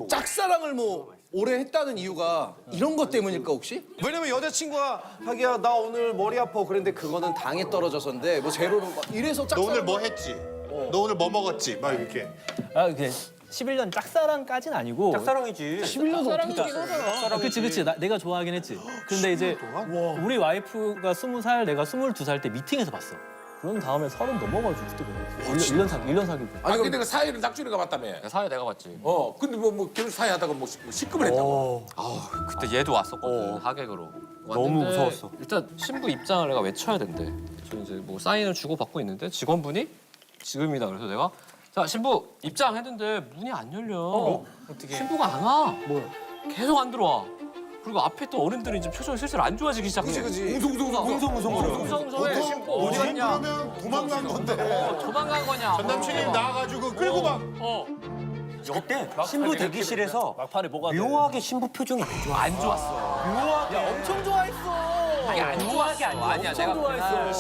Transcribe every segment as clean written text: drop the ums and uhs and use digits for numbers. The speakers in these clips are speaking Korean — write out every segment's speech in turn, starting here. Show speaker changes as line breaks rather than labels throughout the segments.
짝사랑을 뭐 오래 했다는 이유가 이런 것 때문일까 혹시? 왜냐면 여자친구가 자기야 나 오늘 머리 아파 그랬는데 그거는 당에 떨어져서인데 뭐 제로로 막 이래서
너
짝사랑.
오늘 뭐 했지? 너 오늘 뭐 먹었지? 막 이렇게.
아, 그게 11년 짝사랑까지는 아니고.
짝사랑이지.
11년도 어떻게 짝사랑이지. 그치, 그치. 내가 좋아하긴 했지. 근데 이제 우리 와이프가 20살, 내가 22살 때 미팅에서 봤어. 그런 다음에 30 넘어가지고 그때 그랬어. 1년 사귀고.
아니 근데 그 사회를 낙준이가 봤다며.
사회 내가 봤지.
근데 뭐 결혼 사회 하다가 뭐 식금을 했다고.
그때 얘도 왔었거든 하객으로.
너무
왔는데
무서웠어.
일단 신부 입장을 내가 외쳐야 된대. 그래서 이제 뭐 사인을 주고 받고 있는데 직원분이 지금이다. 그래서 내가 자 신부 입장했는데 문이 안 열려. 어떻게? 신부가 안 와. 뭐야? 계속 안 들어와. 그리고 앞에 또 어른들이 이제 표정이 슬슬 안 좋아지기 시작해.
그치.
웅성웅성해. 신부 어디 갔냐?
그러면 도망간 건데.
도망간 거냐?
전 남친이 나와가지고 끌고 막.
그때 신부 대기실에서
막판에 뭐가 돼?
묘하게 신부 표정이 안 좋아.
안 좋았어.
엄청 좋아했어.
아니 안 좋았어. 아니야 내가 그날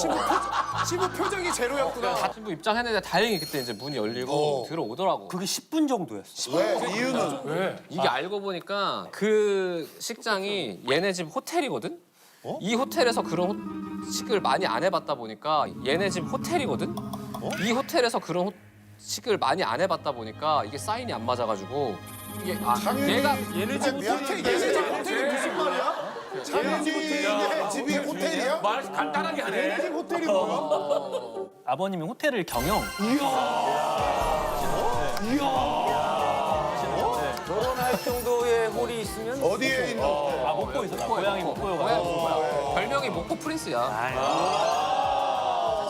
신부 표정이 제로였구나.
신부 입장했는데 다행히 그때 이제 문이 열리고 들어오더라고.
그게 10분 정도였어.
왜? 이유는?
이게 알고 보니까 그 식장이 얘네 집 호텔이거든? 이 호텔에서 그런 식을 많이 안 해봤다 보니까 얘네 집 호텔이거든? 이 호텔에서 그런 식을 많이 안 해봤다 보니까 이게 사인이 안 맞아가지고 이게 얘가
얘네 집 호텔, 얘네 집 호텔이 무슨 말이야? 창현이네 집이 호텔이야?
말 간단하게 하네.
얘네 집 호텔이 뭐야?
아버님이 호텔을 경영.
결혼할 정도의 홀이 있으면
어디에 있는 호텔?
아, 목포 있어. 나 고향이 목포여가지고.
별명이 목포 프린스야.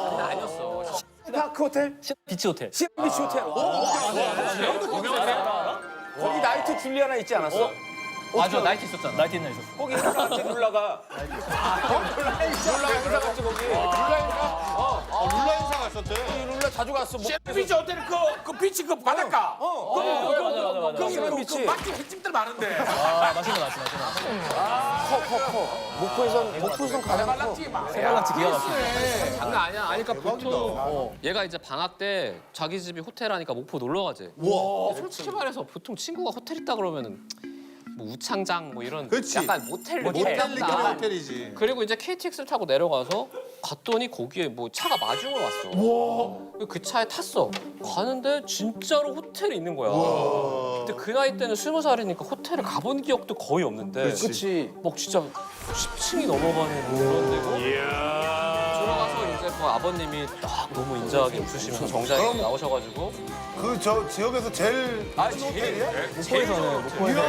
장난 아니었어.
파크 호텔?
비치 호텔.
비치 호텔. 거기 나이트 줄리아나 있지 않았어?
맞아 나이트 있었잖아.
나이트 있나 있었어.
거기 행사같이 룰라가. 룰라 행사같이 거기.
룰라 행사 갔었대.
룰라 자주 갔어. 뭐,
비치 호텔 그 비치 그 바닷가.
맞아.
거기 그
비치.
맛집 횟집들 많은데.
아, 맛있는.
목포에선 가장 커.
말랐지 막.
세발낙지 기가 막히네.
장난 아니야. 아니 그러니까 보통 얘가 이제 방학 때 자기 집이 호텔 하니까 목포 놀러 가지. 솔직히 말해서 보통 친구가 호텔 있다 그러면은 뭐 우창장 뭐 이런
그치.
약간 모텔
모텔 느낌의
느낌이다.
호텔이지.
그리고 이제 KTX를 타고 내려가서 갔더니 거기에 뭐 차가 마중으로 왔어. 그 차에 탔어. 가는데 진짜로 호텔이 있는 거야. 근데 그 나이 때는 20살이니까 호텔을 가본 기억도 거의 없는데
그치.
막 진짜 10층이 넘어가는 그런 데고 들어가서 이제 그 아버님이 딱 너무 인자하게 웃으시면서 정장에 나오셔가지고
그 저 지역에서 제일 큰 호텔이야?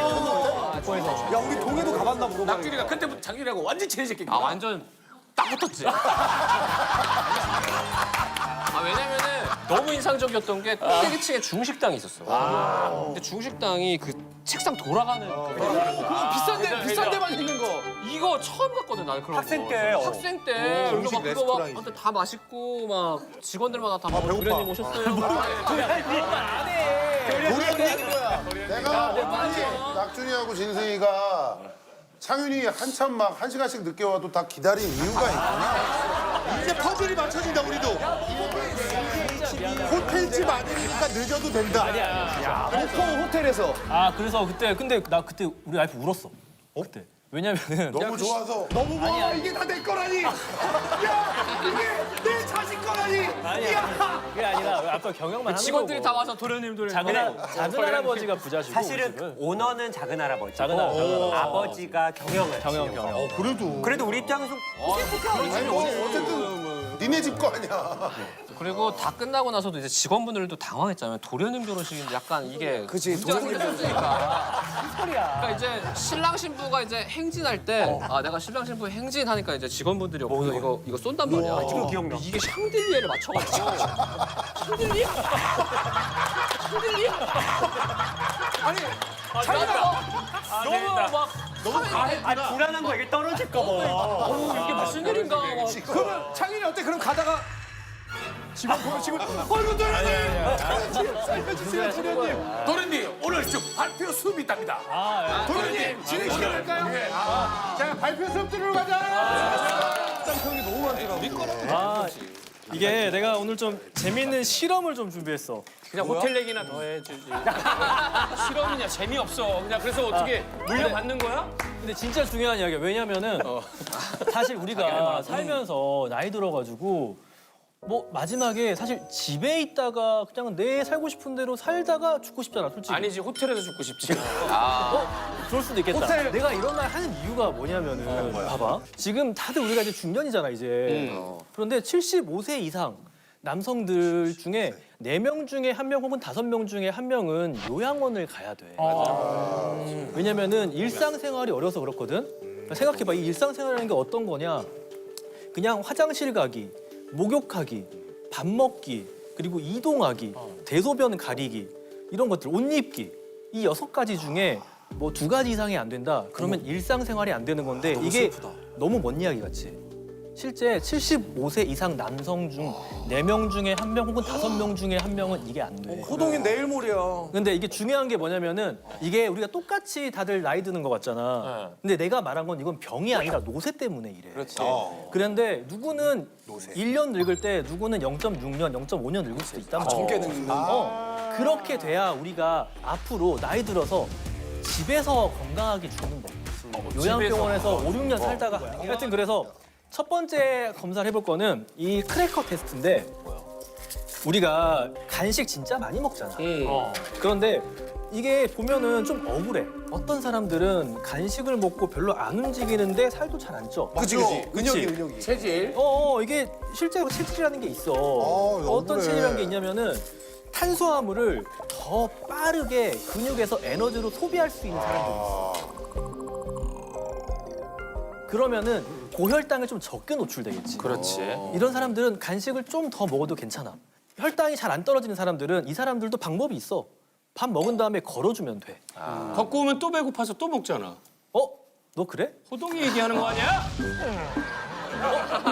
야, 우리 동해도 가봤나 물어봐.
낙준이가 그때부터 장준이하고 완전 친해졌겠
아 완전 딱 붙었지. 왜냐면은 너무 인상적이었던 게 꼭대기층에 중식당이 있었어. 근데 중식당이 그 책상 돌아가는
비싼 데만 있는 거.
이거 처음 봤거든 나는 그런
학생
거.
때,
학생 때 그래서
중식
막 그거 막
레스토랑이지.
근데 다 맛있고 막 직원들마다 다 막
배고파.
도련님 오셨어요.
내가 낙준이하고 진승이가 창윤이 한참 막 1시간씩 늦게 와도 다 기다린 이유가 있구나. 이제 퍼즐이 맞춰진다 우리도. 호텔집 아니니까 늦어도 된다.
목포 호텔에서.
아, 그래서 근데 나 그때 우리 와이프 울었어. 그때. 왜냐면은
너무 좋아서.
너무 와 이게 다 내 거라니. 야 이게 내 자식 거라니.
아니야. 그게 아니라 아빠 경영만 하는
직원들이
거고.
다 와서 도련님
작은 할아버지가 부자시고
사실은
집은.
오너는 작은 할아버지고
작은 할아버지.
아버지가 경영을
경영.
그래도.
그래도 우리 입장에서
아니 뭐 어쨌든 니네 집 거 아니야.
그리고 다 끝나고 나서도 이제 직원분들도 당황했잖아요. 도련님 결혼식인데 약간 이게
그치,
문제가
도련님
생겼으니까. 그러니까 이제 신랑 신부가 이제 행진할 때 내가 신랑 신부 행진하니까 이제 직원분들이 옆에서 이거 쏜단 말이야.
지금 기억나.
이게 샹들리에를 맞춰가지고 샹들리에? 샹들리에? 아니 자기가 너무 막
불안한 거 이게 떨어질까 봐.
이게 무슨 일인가 막
그러면 창현이 어때? 그럼 가다가 직원 보면 직원 어이구 도련님 살려주세요 도련님.
도련님 오늘 좀 발표 수업이 있답니다.
도련님 진행시켜볼까요? 자 발표 수업 들으러 가자. 짬평이 너무 많더라고.
아, 이게 내가 오늘 좀 재밌는 실험을 좀 준비했어.
그냥 호텔 얘기나 더 해주지. 실험이냐 재미없어. 그냥 그래서 어떻게 물려받는 거야?
근데 진짜 중요한 이야기야. 왜냐면은 사실 우리가 살면서 나이 들어가지고 뭐 마지막에 사실 집에 있다가 그냥 내 살고 싶은 대로 살다가 죽고 싶잖아, 솔직히.
아니지 호텔에서 죽고 싶지.
그럴 수도 있겠다. 내가 이런 말 하는 이유가 뭐냐면은 봐봐. 지금 다들 우리가 이제 중년이잖아, 이제. 그런데 75세 이상 남성들 중에 4명 중에 1명 혹은 5명 중에 1명은 요양원을 가야 돼. 왜냐면은 일상생활이 어려서 그렇거든. 생각해봐, 이 일상생활이라는 게 어떤 거냐? 그냥 화장실 가기, 목욕하기, 밥 먹기, 그리고 이동하기, 대소변 가리기, 이런 것들, 옷 입기. 이 6가지 중에 뭐 2가지 이상이 안 된다. 그러면 일상생활이 안 되는 건데 이게 너무 먼 이야기 같지. 실제 75세 이상 남성 중 4명 중에 1명 혹은 5명 중에 1명은 이게 안 돼.
호동이 내일 모레야.
근데 이게 중요한 게 뭐냐면은 이게 우리가 똑같이 다들 나이 드는 것 같잖아. 근데 내가 말한 건 이건 병이 아니라 노쇠 때문에 이래.
그렇지.
그런데 누구는 1년 늙을 때 누구는 0.6년, 0.5년 늙을 수도 있단 말이야.
젊게 늙는.
그렇게 돼야 우리가 앞으로 나이 들어서 집에서 건강하게 죽는 법. 요양병원에서 5, 6년 살다가 하여튼 그래서 첫 번째 검사를 해볼 거는 이 크래커 테스트인데 우리가 간식 진짜 많이 먹잖아. 그런데 이게 보면은 좀 억울해. 어떤 사람들은 간식을 먹고 별로 안 움직이는데 살도 잘 안 쪄.
그치. 은혁이.
체질.
이게 실제로 체질이라는 게 있어.
이거
어떤
억울해.
체질이라는 게 있냐면은 탄수화물을 더 빠르게 근육에서 에너지로 소비할 수 있는 사람들이 있어. 그러면은 고혈당에 좀 적게 노출되겠지.
그렇지.
이런 사람들은 간식을 좀 더 먹어도 괜찮아. 혈당이 잘 안 떨어지는 사람들은 이 사람들도 방법이 있어. 밥 먹은 다음에 걸어주면 돼.
걷고 오면 또 배고파서 또 먹잖아.
너 그래?
호동이 얘기하는 거 아니야?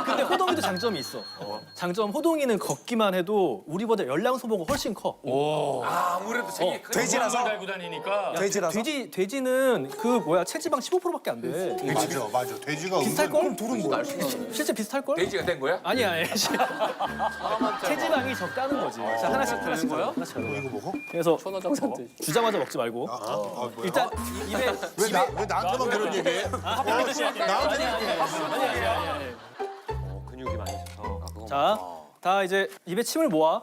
근데 호동이도 장점이 있어. 장점 호동이는 걷기만 해도 우리보다 열량 소모가 훨씬 커.
아무래도 체격이 큰
돼지라서 달고 다니니까.
돼지라서.
돼지는 그 체지방 15%밖에 안 돼.
맞아. 돼지가
비슷할 걸?
둘은 뭐야?
실제 비슷할 걸?
돼지가 된 거야?
아니야. 체지방이 적다는 거지. 자, 하나씩 거요? 하나씩 하는 거야.
이거 먹어?
그래서 주자마자 먹지 말고
뭐야?
일단 입에
왜 나한테만 그런 얘기해?
근육이 많이 있어서.
자, 다 이제 입에 침을 모아.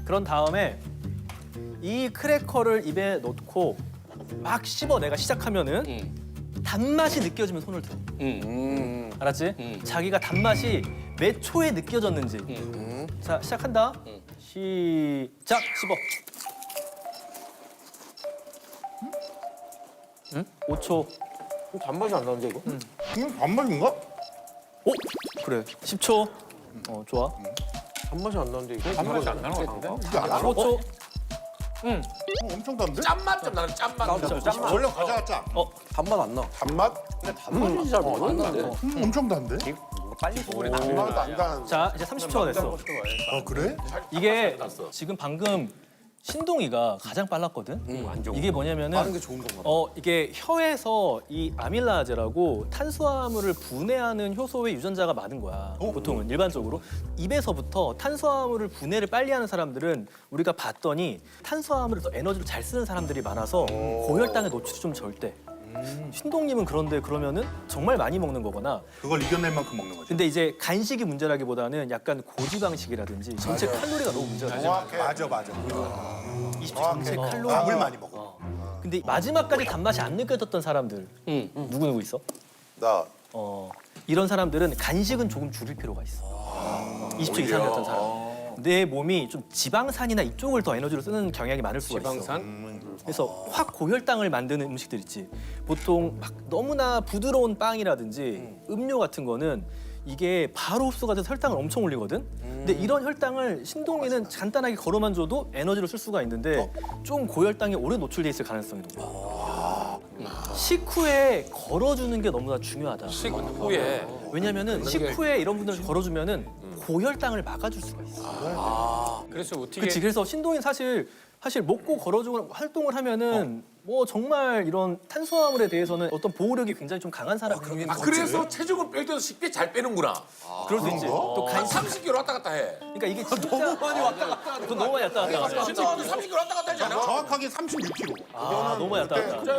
그런 다음에 이 크래커를 입에 넣고 막 씹어 내가 시작하면은 단맛이 느껴지면 손을 들어. 알았지? 자기가 단맛이 몇 초에 느껴졌는지. 자, 시작한다. 시작. 씹어. 5초.
단맛이 안 나는데 이거?
반말인가?
그래. 10초. 좋아.
단맛이 안 나는데 이거?
단맛이 안 나는 거 같은데?
이게 안 나와?
5초.
엄청 단데?
짠맛 좀 나는 짠맛.
원래 과자가 짜.
단맛 안 나.
단맛?
단맛이 잘 모르겠는데.
엄청 단데?
빨리 소리
단맛도 안 단.
자, 이제 30초가 됐어.
그래?
이게 지금 방금 신동이가 가장 빨랐거든. 이게 뭐냐면은
빠른 게 좋은 건가 봐.
이게 혀에서 이 아밀라제라고 탄수화물을 분해하는 효소의 유전자가 많은 거야. 보통은 일반적으로 입에서부터 탄수화물을 분해를 빨리 하는 사람들은 우리가 봤더니 탄수화물을 더 에너지로 잘 쓰는 사람들이 많아서 고혈당에 노출이 좀 적대. 신동님은 그런데 그러면은 정말 많이 먹는 거거나
그걸 이겨낼 만큼 먹는 거지.
근데 이제 간식이 문제라기보다는 약간 고지방식이라든지 전체 칼로리가 너무 문제가 돼.
맞아.
20초 전체 칼로리.
밥을 많이 먹어.
근데 마지막까지 단맛이 안 느껴졌던 사람들 누구 있어?
나
이런 사람들은 간식은 조금 줄일 필요가 있어. 20초 이상이었던 사람. 내 몸이 좀 지방산이나 이쪽을 더 에너지로 쓰는 경향이 많을 수가 있어.
지방산?
그래서 확 고혈당을 만드는 음식들 있지. 보통 막 너무나 부드러운 빵이라든지 음료 같은 거는 이게 바로 흡수가 돼서 혈당을 엄청 올리거든. 근데 이런 혈당을 신동이는 간단하게 걸어만 줘도 에너지로 쓸 수가 있는데 좀 고혈당에 오래 노출돼 있을 가능성이 높아. 식후에 걸어주는 게 너무나 중요하다.
식후에.
왜냐면은 식후에 이런 분들 걸어주면은 고혈당을 막아줄 수가 있어.
그래서 어떻게?
그렇지. 그래서 신동이 사실 먹고 걸어주고 활동을 하면은 뭐 정말 이런 탄수화물에 대해서는 어떤 보호력이 굉장히 좀 강한 사람이
아, 그래서 체중을 뺄 때도 쉽게 잘 빼는구나.
그럴 수 있지. 또
한
간식
30kg 왔다 갔다 해.
그러니까 이게 진짜 너무 많이 왔다 갔다 하는 너무 많이 왔다 갔다 하네.
진짜 30kg 왔다 갔다 하잖아.
정확하게 36kg.
아, 너무 많이 왔다 갔다.